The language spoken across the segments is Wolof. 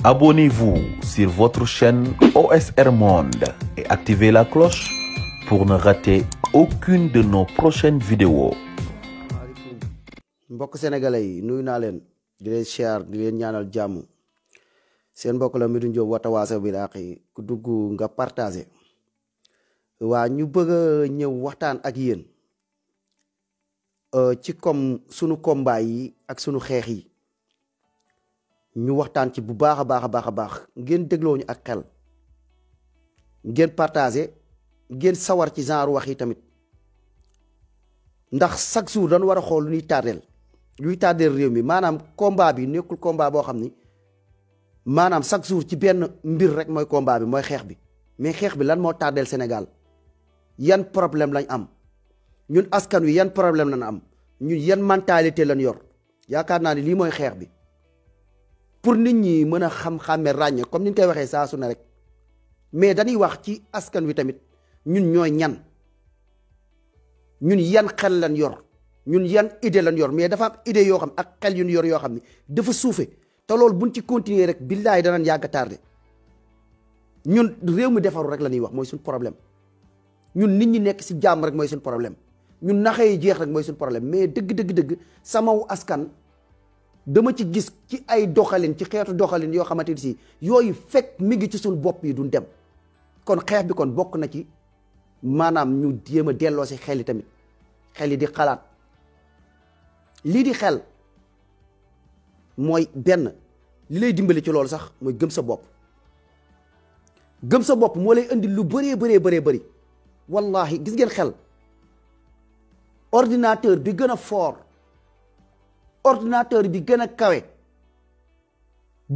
Abonnez-vous sur votre chaîne OSR Monde et activez la cloche pour ne rater aucune de nos prochaines vidéos. mbokk sénégalais yi nuyu naa leen di leen siyaar di leen ñaanal jàmm seen mbokk la Medoune Diop Watawasaw Bil Haqqi ku dugg nga partagé waa ñu bëgg a ñëw waxtaan ak yéen ci comme sunu combat yi ak sunu xeex yi ñu waxtaan ci bu baax a baax ngeen dégloo ñu ak xel ngeen partagé ngeen sawar ci genre wax yi tamit ndax chaque jour dañu war a xool luy tardeel réew mi maanaam combat bi nekkul combat boo xam ni maanaam chaque jour ci benn mbir rek mooy combat bi mooy xeex bi mais xeex bi lan moo tardeel Sénégal yan problème lañ am ñun askan wi yan problème lañ am ñun yan mentalité lañ yor yaakaar naa ni lii mooy xeex bi pour nit ñi mën a xam-xàmme ràññe comme ni ñu koy waxee saa su ne rek mais dañuy wax ci askan wi tamit ñun ñooy ñan ñun yan xel lañ yor ñun yan idée lañ yor mais dafa am idée yoo xam ak xel yu ñu yor yoo xam ni dafa suufe te loolu buñ ci continuer rek billaay danañ yàgg a tardé ñun réew mi defaru rek la ñuy wax mooy suñ problème ñun nit ñi nekk si jàmm rek mooy suñ problème ñun naxee jeex rek mooy suñ problème mais dëgg samaw askan dama ci gis ci ay doxalin ci xeetu doxalin yoo xamante ni si yooyu fekk mi ngi ci suñ bopp yi duñ dem kon xeex bi kon bokk na ci maanaam ñu jéem a delloo si xel yi tamit xel yi di xalaat lii di xel mooy benn li lay dimbali ci loolu sax mooy gëm sa bopp moo lay indi lu bëree bëri wallahi gis ngeen xel ordinateur bi gën a fort ordinateur bi gën a kawe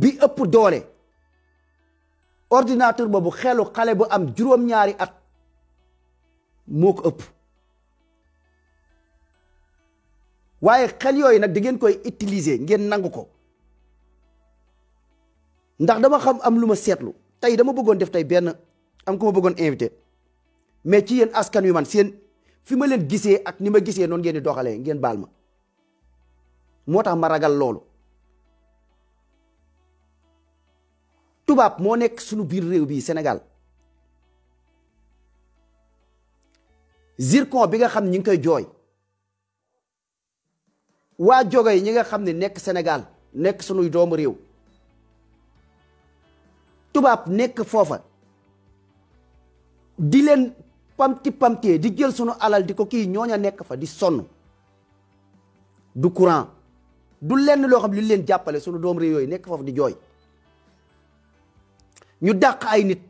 bi ëpp doole ordinateur boobu xelu xale bu am juróom-ñaari at moo ko ëpp waaye xel yooyu nag da ngeen koy utiliser ngeen nangu ko ndax dama xam am lu ma seetlu tey dama bëggoon def tey benn am ku ma bëggoon invité mais ci yéen askan wi man seen fi ma leen gisee ak ni ma gisee noonu ngeen di doxalee ngeen baal ma moo tax ma ragal loolu tubaab moo nekk sunu biir réew bii Sénégal zircon bi nga xam ñi ngi koy jooy waa jogo yi ñi nga xam ne nekk Sénégal nekk sunuy doomu réew tubaab nekk foofa di leen pamtee di jël sunu alal di ko kii ñooña nekk fa di sonn du courant du lenn loo xam li leen jàppale sunu doomu réew yooyu nekk foofu di jooy ñu dàq ay nit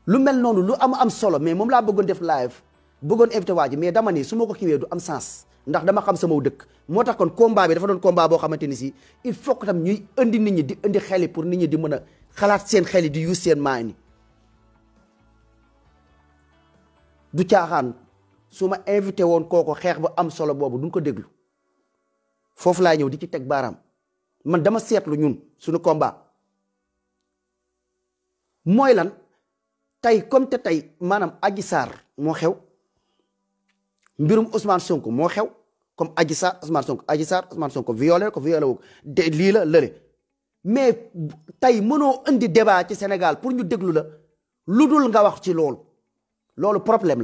lu mel noonu lu am solo mais moom laa bëggoon def live bëggoon invité waa ji mais dama ni su ma ko kiiwee du am sens ndax dama xam sama dëkk moo tax kon combat bi dafa doon combat boo xamante ni si il faut que tam ñuy indi nit ñi di indi xel yi pour nit ñi di mën a xalaat seen xel yi di use seen maa ni du caaxaan su ma invité woon kooku xeex bu am solo boobu duñ ko déglu foofu laa ñëw di ci teg baaraam man dama seetlu ñun suñu combat mooy lan tey comme te tey maanaam Adji Sarr moo xew mbirum Ousmane Sonko moo xew comme Adji Sarr Ousmane Sonko violé wu de lii la lële mais tey mënoo indi débat ci Sénégal pour ñu déglu la lu dul nga wax ci loolu problème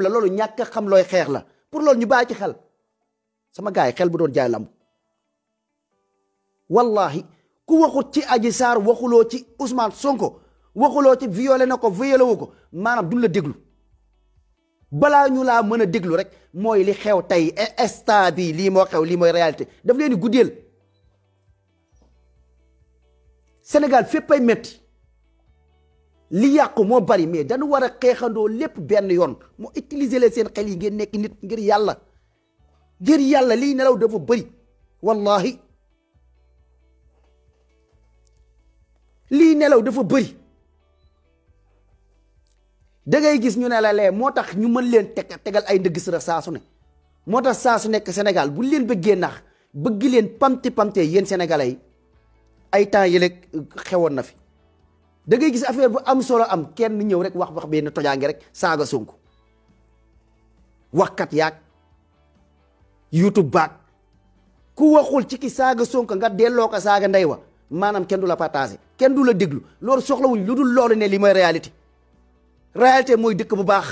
la loolu ñàkk a xam looy xeex la pour loolu ñu bàyyi ci xel sama gars yi xel bu doon jaay lamb wallahi ku waxut ci Adji Sarr waxuloo ci Ousmane Sonko waxuloo ci violé na ko violé wu ko maanaam duñ la déglu balaa ñu laa mën a déglu rek mooy li xew tey instant bi lii moo xew lii mooy réalité daf leen di guddeel Sénégal fépp ay metti li yàqu moo bari mais dañu war a xeexandoo lépp benn yoon moo utiliser leen seen xel yi ngeen nekk nit ngir yàlla lii nelaw dafa bari wallahi lii nelaw dafa bëri da ngay gis ñu ne la lee moo tax ñu mën leen tegal ay ndëgg sërëx saa su ne moo tax saa su nekk Sénégal bu leen bëggee nax bëgg leen pamte yéen sénégalais yi ay temps yële xewoon na fi da ngay gis affaire bu am solo am kenn ñëw rek wax benn tojaange rek saaga Sonko waxkat yaag YouTube baag ku waxul ci ki saaga Sonko nga delloo ko saaga ndey wa maanaam kenn du la partagé kenn du la déglu loolu soxlawuñ lu dul loolu ne li mooy réalité. réalité mooy dëkk bu baax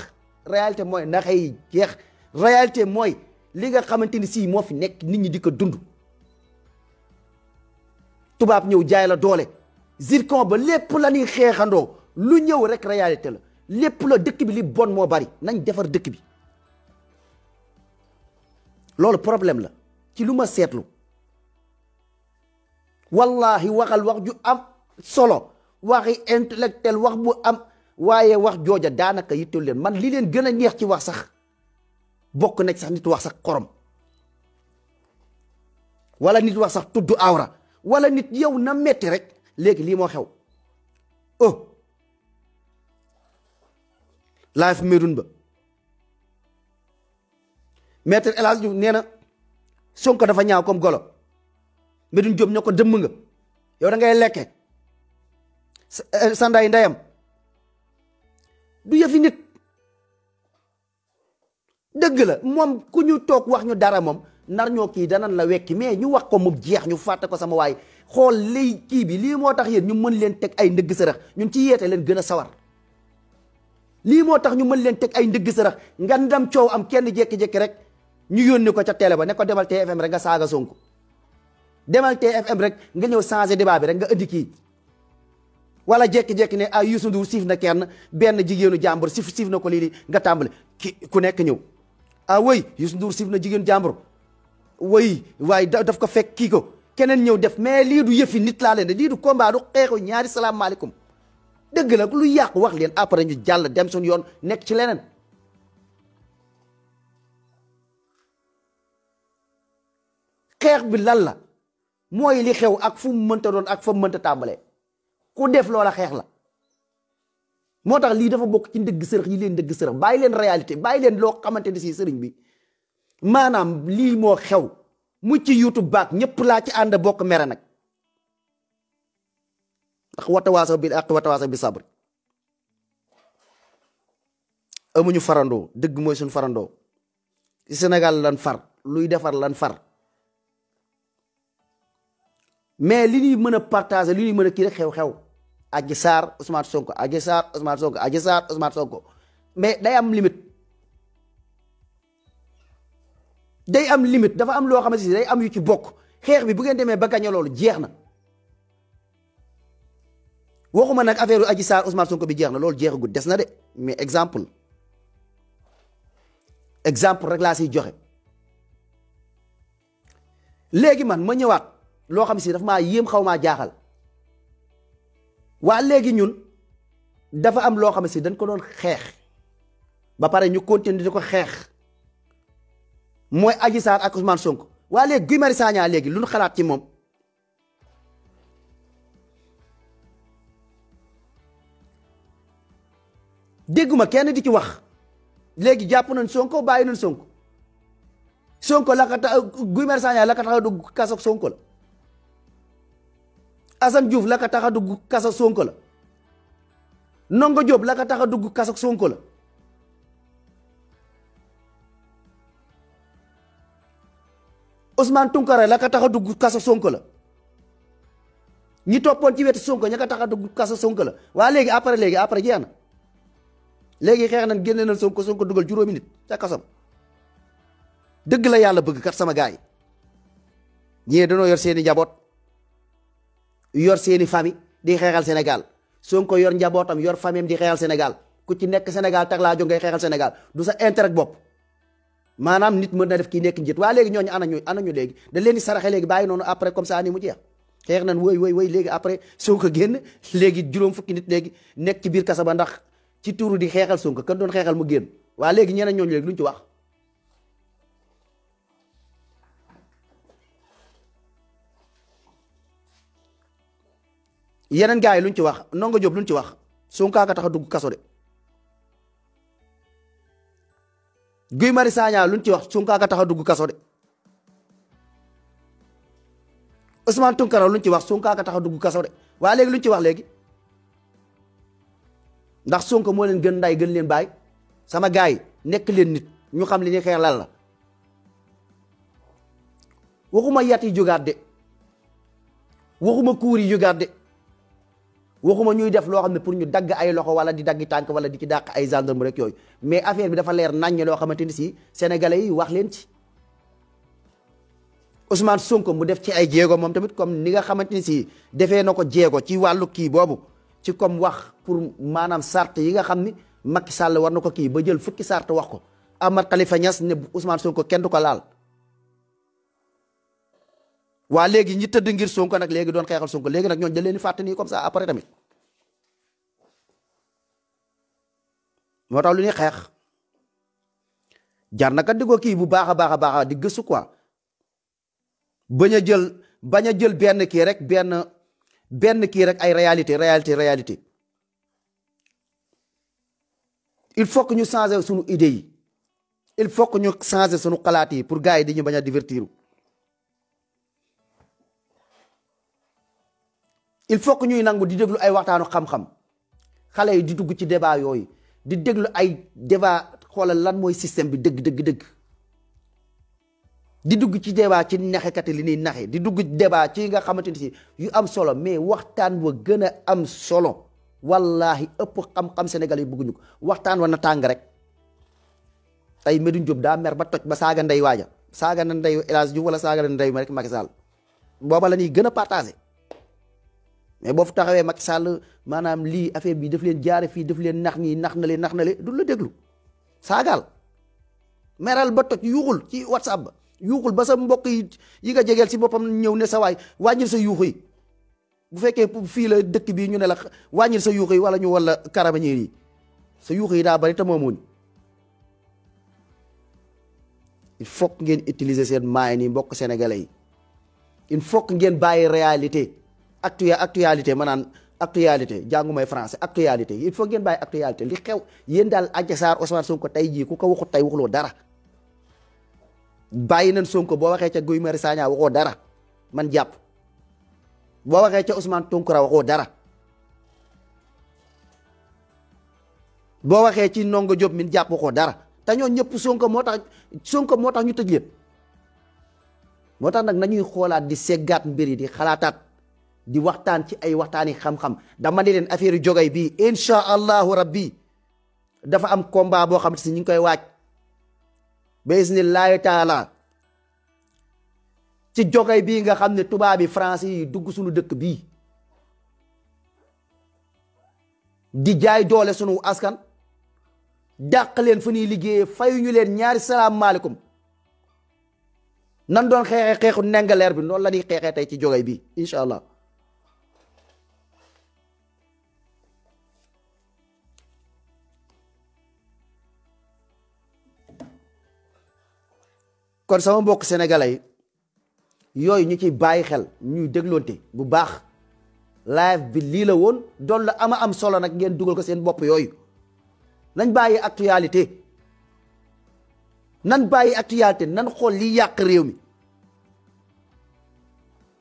réalité mooy naxa yi jeex réalité mooy li nga xamante ni sii moo fi nekk nit ñi di ko dund. tubaab ñëw jaay la doole zircon ba lépp la ñuy xeexandoo lu ñëw rek réalité la lépp la dëkk bi li bon moo bari nañ defar dëkk bi loolu problème la ci lu ma seetlu wallahi waxal wax ju am solo waxi intellectuel wax bu am waaye wax jooja daanaka yittul leen man li leen gën a neex ci wax sax bokk na sax nit wax sax xorom wala nit wax sax tudd awra wala nit yow na metti rek léegi lii moo xew live Médoune ba maître El Hadj Diouf nee na Sonko dafa ñaaw comme golo Médoune Diop ñoo ko dëmm nga yow da ngay lekke sa nday ndeyam du yëfi nit dëgg la moom ku ñu toog wax ñu dara moom nar ñoo kii danan la wekki mais ñu wax ko mu jeex ñu fàtte ko sama waay xool liy kii bi lii moo tax yéen ñu mën leen teg ay ndëgg sërëx ñun ci yeete leen gën a sawar lii moo tax ñu mën leen teg ay ndëgg sërëx nga ndam coow am kenn jékki-jékki rek ñu yónni ko ca télé ba ne ko demal TFM rek nga saaga Sonko demal TFM rek nga ñëw changer débat bi rek nga indi kii wala jékki-jékki ne ah Youssou Ndour siif na kenn benn jigéenu jàmbur siif na ko lii nga tàmbale ki ku nekk ñëw ah oui Youssou Ndour siif na jigéenu jàmbur oui waaye daf ko fekk kii ko keneen ñëw def mais lii du yëfi nit laa leen de lii du combat du xeexu ñaari salaamaaleykum dëgg la lu yàqu wax leen après ñu jàll dem suñu yoon nekk ci leneen xeex bi lan la mooy li xew ak fu mu mënta doon ak fa mu mënta tàmbalee ku def loola xeex la moo tax lii dafa bokk ci ndëgg sërëx yi leen ndëgg sërëx bàyyi leen réalité bàyyi leen loo xamante ni si sëriñ bi maanaam lii moo xew mu ci YouTube baak ñëpp laa ci ànd bokk mere nag ndax watawaasaw bil haqqi watawaasaw bis sabr amuñu farandoo dëgg mooy suñu farandoo ci Sénégal lan far luy defar lan far mais li ñuy mën a partager li ñuy mën a kii rek xew-xew Adji Sarr Ousmane Sonko Adji Sarr Ousmane Sonko Adji Sarr Ousmane Sonko mais day am limite dafa am loo xamante ni day am yu ci bokk xeex bi bu ngeen demee ba gañe loolu jeex na waxuma nag affaire Adji Sarr Ousmane Sonko bi jeex na loolu jeexagut des na de mais exemple rek laa siy joxe léegi man ma ñëwaat loo xam si dafa maa yéem xaw maa jaaxal waa léegi ñun dafa am loo xam si dañ ko doon xeex ba pare ñu continuer di ko xeex mooy Adji Sarr ak Ousmane Sonko waa léegi Guy Marius Sagna léegi lu ñu xalaat ci moom dégguma kenn di ci wax léegi jàpp nañ Sonko bàyyi nañ Sonko la ko tax Guy Marius Sagna la ko tax a dugg kaso Sonko la Assane Diouf la ko tax a dugg kaso Sonko la Ndongo Diop la ko tax a dugg kaso Sonko la Ousmane Tounkara la ko tax a dugg kaso Sonko la ñi toppoon ci wetu Sonko ña ko tax a dugg kaso Sonko la waa léegi après jeex na léegi xeex nañ génne nañ Sonko dugal juróomi nit ca kasam dëgg la yàlla bëgg kat sama gaay yi ñii dañoo yor seeni njaboot yor seeni famille di xeexal Sénégal Sonko yor njabootam yor famille di xeexal Sénégal ku ci nekk Sénégal tax laa jóg ngay xeexal Sénégal du sa intérêt bopp maanaam nit mën na def kii nekk njiit waa léegi ñooñu anañu léegi da leen di saraxe léegi bàyyi noonu après comme ça ni mu jeex xeex nañ woy léegi après Sonko génn léegi juróom fukki nit léegi nekk ci biir kasa ba ndax ci tuuru di xeexal Sonko kan doon xeexal mu génn waa léegi ñeneen ñooñu léegi luñ ci wax yeneen gars yi luñ ci wax Ndongo Diop luñ ci wax Sonko ka tax a dugg kaso de Guy Marius Sagna luñ ci wax Sonko ka tax a dugg kaso de Ousmane Tounkara luñ ci wax Sonko ka tax a dugg kaso de waa léegi luñ ci wax léegi ndax Sonko moo leen gën nday gën leen bàyyi sama gars yi nekk leen nit ñu xam li ñuy xeex lan la waxuma yat yi jógaat de waxuma kuur yi jógaat de waxuma ñuy def loo xam ne pour ñu dagg ay loxo wala di daggi tànk wala di ci dàq ay gendarme rek yooyu mais affaire bi dafa leer naññ loo xamante ni si sénégalais yi wax leen ci Ousmane Sonko mu def ci ay jéego moom tamit comme ni nga xamante ni si defee na ko jéego ci wàllu kii boobu ci comme wax pour maanaam sart yi nga xam ni Macky Sall war na ko kii ba jël fukki sart wax ko Ahmed Khalifa Niass ne Ousmane Sonko kenn du ko laal waa léegi ñi tëdd ngir Sonko nag léegi doon xeexal Sonko léegi nag ñooñu da leen di fàtte nii comme ça après tamit moo tax lu ñuy xeex jar na kat di ko kii bu baax a baax a baax di gëstu quoi bañ a jël benn kii rek benn kii rek ay réalité il faut que ñu changer suñu idée yi il faut que ñu changer suñu xalaat yi pour gars yi di ñu bañ a divertir il faut que ñuy nangu di déglu ay waxtaanu xam-xam xale yi di dugg ci débat yooyu di déglu ay débat xoolal lan mooy système bi dëgg di dugg ci débat ci naxekat li ñuy naxe di dugg débat ci nga xamante ni si yu am solo mais waxtaan wa gën a am solo wallahi ëpp xam-xam Sénégal yi bëgguñu ko waxtaan wa na tàng rek tey Medoune Diop daa mer ba toj ba saaga ndey waaja saaga na ndeyu El Hadji Diouf wala saaga na ndeyu rek Macky Sall booba la ñuy gën a partagé mais boo fi taxawee Macky Sall maanaam lii affaire bi daf leen jaare fii daf leen nax nii nax na le du la déglu saagaal meral ba toj yuuxul ci WhatsApp ba yuuxul ba sa mbokk yi nga jegeel si boppam ñëw ne sa waay wàññil sa yuuxu yi bu fekkee fii la dëkk bi ñu ne la wàññil sa yuuxu yi wala ñu wala carabinieri yi sa yuuxu yi daa bari te moomuñ il faut que ngeen utiliser seen moyens yi mbokk sénégalais yi il faut que ngeen bàyyi réalité actualité maanaam actualité jàngu may français actualité il faut ngeen bàyyi actualité li xew yéen daal Adji Sarr Ousmane Sonko tey jii ku ko waxut tey waxuloo dara bàyyi nañ Sonko boo waxee ca Guy Marius Sagna waxoo dara man jàpp boo waxee ca Ousmane Tounkara waxoo dara boo waxee ci Ndongo Diop min jàpp waxoo dara te ñoo ñëpp Sonko moo tax ñu tëj leen moo tax nag nañuy xoolaat di seggaat mbir yi di xalaataat di waxtaan ci ay waxtaani xam-xam dama ne leen affaire yu jogay bii incha allahu rabbi dafa am combat boo xam ne si ñu ngi koy waaj ba isnillahi taala ci jogay bii nga xam ne tubaab bi français yi dugg suñu dëkk bii di jaay doole sunu askan dàq leen fu ñuy liggéeyee fayuñu leen ñaari salaamaaleykum nan doon xeexee xeexu nengaleer bi noonu la ñuy xeexee tey ci jogay bii incha allah kon sama mbokk sénégalais yi yooyu ñu ciy bàyyi xel ñuy dégloonte bu baax live bi lii la woon doon la am solo nag ngeen dugal ko seen bopp yooyu nañ bàyyi actualité nan xool li yàq réew mi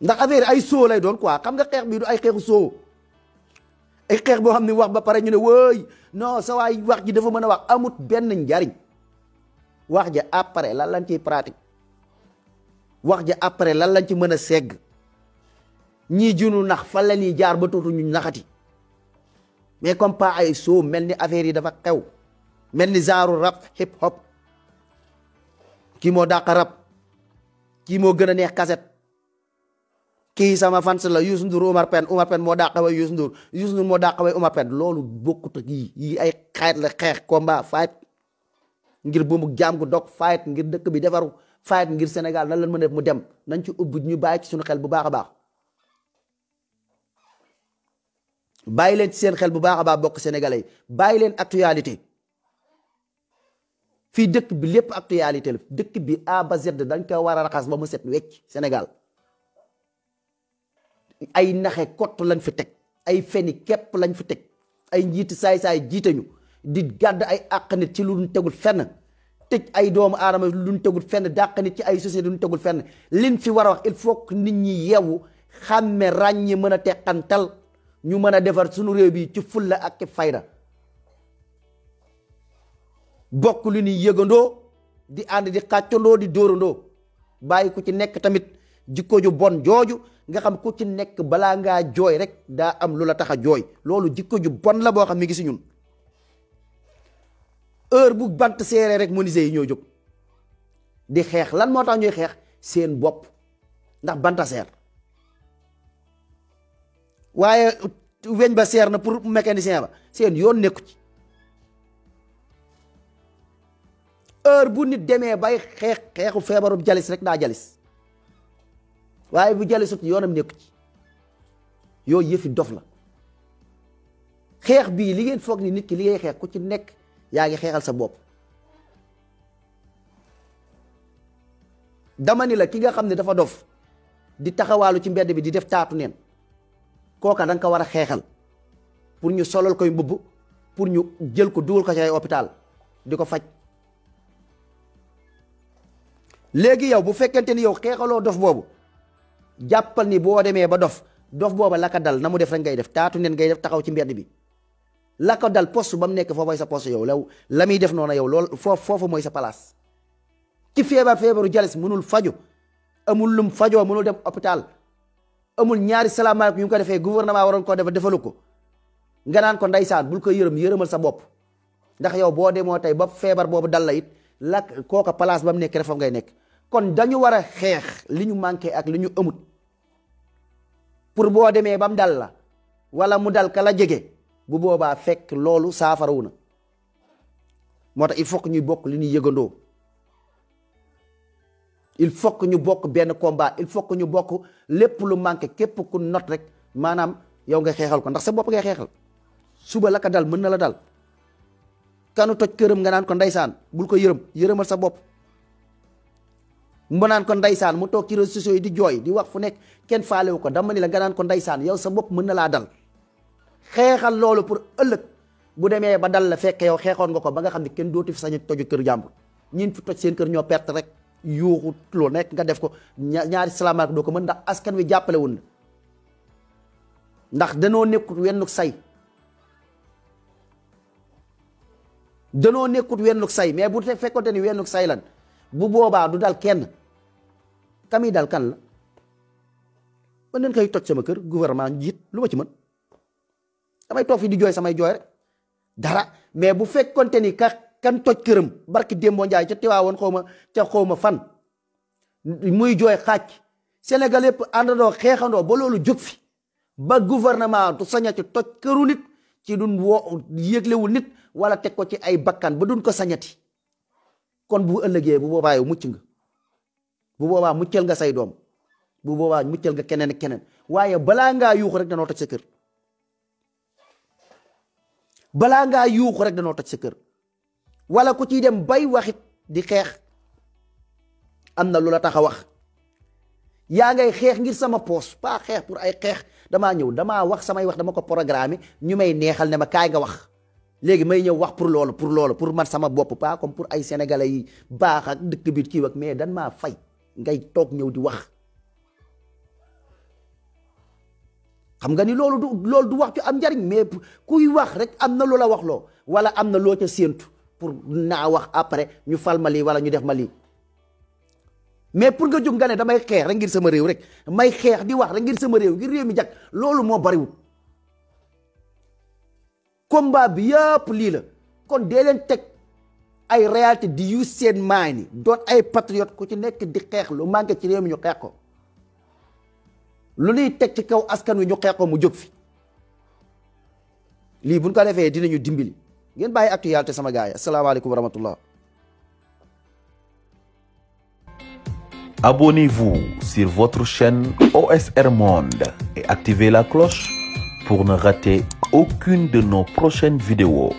ndax affaire ay soo lay doon quoi xam nga xeex bii du ay xeexu soo ay xeex boo xam ne wax ba pare ñu ne wooy non sa waay wax ji dafa mën a wax amut benn njariñ wax ja après lan lañ ciy pratique wax ja après lan lañ ci mën a segg ñii junu nax fan la ñuy jaar ba tootu ñu naxati mais comme pas ay soo mel ni affaire yi dafa xew mel ni genre rap hip hop kii moo dàq rap kii moo gën a neex cassette kii sama fans la Youssou Ndour Omar Pène moo dàq way Youssou Ndour moo dàq way Omar Pène loolu bokkut ak yii ay xeet la xeex combat fight ngir bu mu jaam gu dog fight ngir dëkk bi defaru fight ngir Sénégal nan lañ mën a def mu dem nañ ci ubbi ñu bàyyi ci suñu xel bu baax a baax bàyyi leen ci seen xel bu baax a baax bokk sénégalais yi bàyyi leen actualité fii dëkk bi lépp actualité la dëkk bi A ba Z dañ koy war a raxas ba mu set wecc Sénégal ay naxe kott lañ fi teg ay feni képp lañ fi teg ay njiiti saay-saay jiitañu di gàdd ay àq nit ci lu ñu tegul fenn tëj ay doomu aadama lu ñu tegul fenn dàq nit ci ay société lu ñu tegul fenn liñ fi war a wax il faut que nit ñi yeewu xàmme ràññi mën a teqantal ñu mën a defar suñu réew bi ci fulla ak ci fayda bokk lu ñuy yëgandoo di ànd di xàccandoo di dóorandoo bàyyi ku ci nekk tamit jikko ju bon jooju nga xam ku ci nekk balaa ngaa jooy rek daa am lu la tax a jooy loolu jikko ju bon la boo xam mi ngi si ñun heure bu bant seeree rek menuisier yi ñoo jóg di xeex lan moo tax ñuy xeex seen bopp ndax banta seer waaye weñ ba seer na pour mécanicien ba seen yoon nekku ci heure bu nit demee bay xeexu feebaru jalis rek daa jalis waaye bu jalisut yoonam nekku ci yooyu yëfi dof la xeex bii li ngeen foog ni nit ki li ngay xeex ku ci nekk yaa ngi xeexal sa bopp dama ni la ki nga xam ne dafa dof di taxawaalu ci mbedd bi di def taatu neen kooka da nga ko war a xeexal pour ñu solal koy mbubb pour ñu jël ko dugal ko ci ay hôpital di ko faj léegi yow bu fekkente ni yow xeexaloo dof boobu jàppal ni boo demee ba dof booba la ko dal na mu def rek ngay def taatu neen ngay def taxaw ci mbedd bi la ko dal poste ba mu nekk foofu mooy sa poste yow law la muy def noonu yow loolu foofu mooy sa place ci feebaru jalis mënul faju amul lum fajoo mënul dem hôpital amul ñaari salaamaaleykum yu ko defee gouvernement waroon koo defalu ko nga naan ko ndeysaan bul ko yërëmal sa bopp ndax yow boo demoo tey ba feebar boobu dal la it la kooka place ba mu nekk rek foofu ngay nekk kon dañu war a xeex li ñu manqué ak li ñu amut pour boo demee ba mu dal la wala mu dal ka la jege bu boobaa fekk loolu saafarawu na moo tax il faut que ñuy bokk li ñuy yëgandoo il faut que ñu bokk benn combat il faut que ñu bokk lépp lu manqué képp ku not rek maanaam yow nga xeexal ko ndax sa bopp ngay xeexal suba la ka dal mën na la dal kanu toj këram nga naan ko ndeysaan bul ko yërëmal sa bopp mu naan ko ndeysaan mu toog ci réseaux sociaux yi di jooy di wax fu nekk kenn faalewu ko dama ni la nga naan ko ndeysaan yow sa bopp mën na laa dal xeexal loolu pour ëllëg bu demee ba dal la fekk yow xeexoon nga ko ba nga xam ne kenn dootu fi sañ toju kër jàmbur ñin fi toj seen kër ñoo perte rek yuuxu loo nekk nga def ko ñaari salaamaaleykum doo ko mën ndax askan wi jàppale wun ndax danoo nekkut wennuk say mais bu fekkonte ni wennuk say lan bu boobaa du dal kenn kami dal kan la man leen koy toj sama kër gouvernement njiit lu ma ci mën damay toog fi di jooy samay jooy rek dara mais bu fekkonte ni kan toj këram barki Dembo Njaay ca Tiwaawoon xaw ma fan muy jooy xàcc Sénégal yëpp àndandoo xeexandoo ba loolu jóg fi ba gouvernement du sañati toj këru nit ci duñ yëglewul nit wala teg ko ci ay bakkan ba duñ ko sañati kon bu ëllëgee bu boobaa yow mucc nga bu boobaa muccal nga say doom bu boobaa muccal nga keneen ak keneen waaye balaa ngaa yuuxu rek danoo toj sa kër wala ku ciy dem bay waxit di xeex am na lu la tax a wax yaa ngay xeex ngir sama poos pas xeex pour ay xeex damaa ñëw damaa wax samay wax dama ko programme ñu may neexal ne ma kaay nga wax léegi may ñëw wax pour loolu pour man sama bopp pas comme pour ay sénégalais yi baax ak dëkk bi kii ak mais dan maa fay ngay toog ñëw di wax xam nga ni loolu du wax ci am njariñ mais kuy wax rek am na lu la wax loo wala am na loo ca séentu pour naa wax après ñu fal ma lii wala ñu def ma lii mais pour nga jóg nga ne damay xeex rek ngir sama réew rek may xeex di wax rek ngir sama réew ngir réew mi jag loolu moo bariwul combat bi yëpp lii la kon dee leen teg ay réalité di use seen maay ni doon ay patriote ku ci nekk di xeex lu manqué ci réew mi ñu xeex ko lu ñuy teg ci kaw askan wi ñu xeex ko mu jóg fi lii buñ ko defee dinañu dimbali ngeen bàyyi actualité sama gars yi asalaamaaleykum wa rahmatullah. Abonnez-vous sur votre chaîne OSR Monde et activez la cloche pour ne rater aucune de nos prochaines vidéos.